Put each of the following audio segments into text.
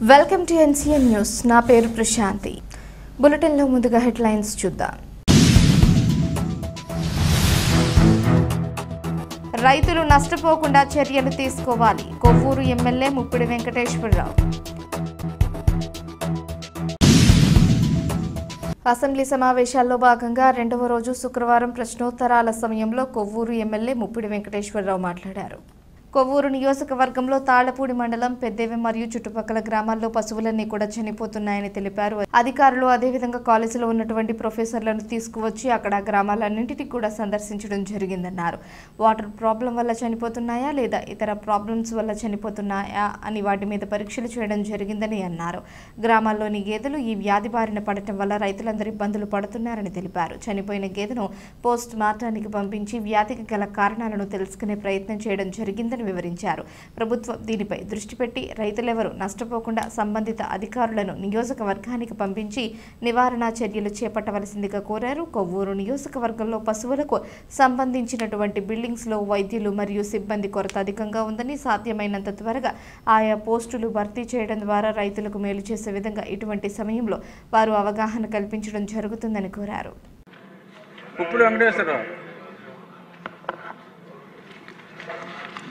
Welcome to NCN news. నా పేరు ప్రశాంతి. బులెటిన్లో ముందుగా హెడ్లైన్స్ చూద్దాం. రైతులు నష్టపోకుండా చర్యలు తీసుకోవాలి. కొవ్వూరు ఎమ్మెల్యే ముప్పిడి వెంకటేశ్వరరావు. అసెంబ్లీ సమావేశాల్లో భాగంగా రెండవ రోజు శుక్రవారం ప్రశ్నోత్తరాల సమయంలో కొవ్వూరు ఎమ్మెల్యే ముప్పిడి వెంకటేశ్వరరావు మాట్లాడారు. కొవ్వూరు నియోజకవర్గంలో తాళ్లపూడి మండలం పెద్దేవి మరియు చుట్టుపక్కల గ్రామాల్లో పశువులన్నీ కూడా చనిపోతున్నాయని తెలిపారు. అధికారులు అదేవిధంగా కాలేజీలో ఉన్నటువంటి ప్రొఫెసర్లను తీసుకువచ్చి అక్కడ గ్రామాలన్నింటినీ కూడా సందర్శించడం జరిగిందన్నారు. వాటర్ ప్రాబ్లం వల్ల చనిపోతున్నాయా లేదా ఇతర ప్రాబ్లమ్స్ వల్ల చనిపోతున్నాయా అని వాటి మీద పరీక్షలు చేయడం జరిగిందని అన్నారు. గ్రామాల్లోని గేదెలు ఈ వ్యాధి బారిన పడటం వల్ల రైతులందరూ ఇబ్బందులు పడుతున్నారని తెలిపారు. చనిపోయిన గేదెను పోస్ట్ మార్టానికి పంపించి వ్యాధికి గల కారణాలను తెలుసుకునే ప్రయత్నం చేయడం జరిగిందని వివరించారు. ప్రభుత్వం దీనిపై దృష్టి పెట్టి రైతులెవరూ నష్టపోకుండా సంబంధిత అధికారులను నియోజకవర్గానికి పంపించి నివారణ చర్యలు చేపట్టవలసిందిగా కోరారు. కొవ్వూరు నియోజకవర్గంలో పశువులకు సంబంధించినటువంటి బిల్డింగ్స్లో వైద్యులు మరియు సిబ్బంది కొరత అధికంగా ఉందని, సాధ్యమైనంత త్వరగా ఆయా పోస్టులు భర్తీ చేయడం ద్వారా రైతులకు మేలు చేసే విధంగా ఇటువంటి సమయంలో వారు అవగాహన కల్పించడం జరుగుతుందని కోరారు.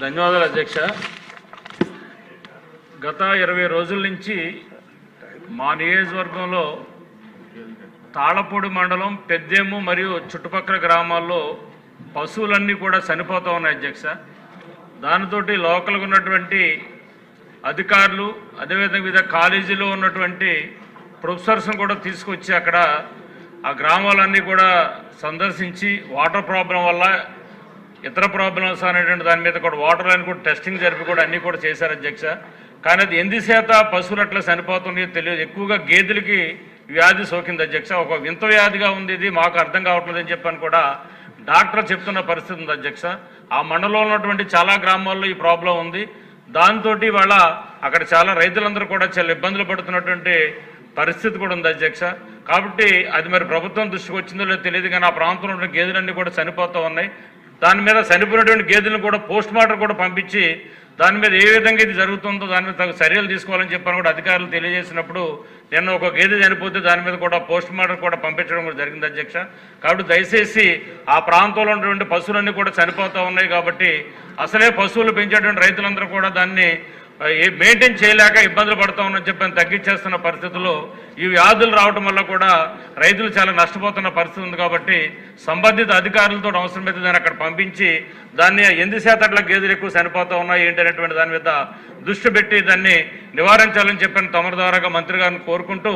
ధన్యవాదాలు అధ్యక్ష. గత 20 రోజుల నుంచి మా నియోజకవర్గంలో తాళ్లపూడి మండలం పెద్దేము మరియు చుట్టుపక్కల గ్రామాల్లో పశువులన్నీ కూడా చనిపోతూ ఉన్నాయి అధ్యక్ష. దానితోటి లోకల్గా ఉన్నటువంటి అధికారులు అదేవిధంగా వివిధ కాలేజీలో ఉన్నటువంటి ప్రొఫెసర్స్ని కూడా తీసుకొచ్చి అక్కడ ఆ గ్రామాలన్నీ కూడా సందర్శించి వాటర్ ప్రాబ్లం వల్ల ఇతర ప్రాబ్లమ్స్ అనేటువంటి దాని మీద కూడా వాటర్ లైన్ కూడా టెస్టింగ్ జరిపి కూడా అన్నీ కూడా చేశారు అధ్యక్ష. కానీ అది ఎందుచేత పశువులు అట్లా చనిపోతున్నాయో తెలియదు. ఎక్కువగా గేదెలకి వ్యాధి సోకింది అధ్యక్ష. ఒక వింత వ్యాధిగా ఉంది, ఇది మాకు అర్థం కావట్లేదని చెప్పని కూడా డాక్టర్ చెప్తున్న పరిస్థితి ఉంది అధ్యక్ష. ఆ మండలంలో ఉన్నటువంటి చాలా గ్రామాల్లో ఈ ప్రాబ్లం ఉంది. దాంతో వాళ్ళ అక్కడ చాలా రైతులందరూ కూడా చాలా ఇబ్బందులు పడుతున్నటువంటి పరిస్థితి కూడా ఉంది అధ్యక్ష. కాబట్టి అది మరి ప్రభుత్వం దృష్టికి వచ్చిందో లేదో తెలియదు, కానీ ఆ ప్రాంతంలో ఉన్న గేదెలన్నీ కూడా చనిపోతూ ఉన్నాయి. దాని మీద చనిపోయినటువంటి గేదెలను కూడా పోస్ట్ మార్టం కూడా పంపించి దాని మీద ఏ విధంగా ఇది జరుగుతుందో దాని మీద తగు చర్యలు తీసుకోవాలని చెప్పని కూడా అధికారులు తెలియజేసినప్పుడు నిన్న ఒక గేదె చనిపోతే దాని మీద కూడా పోస్ట్ మార్టం కూడా పంపించడం కూడా జరిగింది అధ్యక్ష. కాబట్టి దయచేసి ఆ ప్రాంతంలో ఉన్నటువంటి పశువులన్నీ కూడా చనిపోతూ ఉన్నాయి. కాబట్టి అసలే పశువులు పెంచేటువంటి రైతులందరూ కూడా దాన్ని మెయింటైన్ చేయలేక ఇబ్బందులు పడుతూ ఉన్నామని చెప్పని తగ్గించేస్తున్న పరిస్థితుల్లో ఈ వ్యాధులు రావడం వల్ల కూడా రైతులు చాలా నష్టపోతున్న పరిస్థితి ఉంది. కాబట్టి సంబంధిత అధికారులతో అవసరమైతే దాన్ని అక్కడ పంపించి దాన్ని ఎందుచేత అట్లా గేదెలు ఎక్కువ చనిపోతూ ఉన్నాయి ఏంటి అనేటువంటి దాని మీద దృష్టి పెట్టి దాన్ని నివారించాలని చెప్పని తమరి ద్వారాగా మంత్రి గారిని కోరుకుంటూ,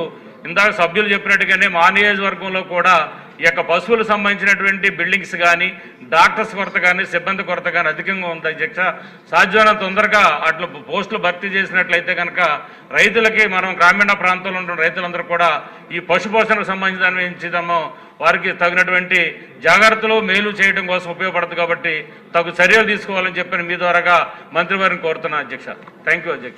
ఇందాక సభ్యులు చెప్పినట్టుగానే మా నియోజకవర్గంలో కూడా ఈ యొక్క పశువులకు సంబంధించినటువంటి బిల్డింగ్స్ కానీ డాక్టర్స్ కొరత కానీ సిబ్బంది కొరత కానీ అధికంగా ఉంది అధ్యక్ష. సాధ్యమైనంత తొందరగా అట్లా పోస్టులు భర్తీ చేసినట్లయితే కనుక రైతులకి, మనం గ్రామీణ ప్రాంతంలో ఉన్న రైతులందరూ కూడా ఈ పశుపోషణకు సంబంధించిన వారికి తగినటువంటి జాగ్రత్తలు మేలు చేయడం కోసం ఉపయోగపడుతుంది. కాబట్టి తగు చర్యలు తీసుకోవాలని చెప్పని మీ ద్వారాగా మంత్రి వారిని కోరుతున్నాను అధ్యక్ష. థ్యాంక్ యూ అధ్యక్ష.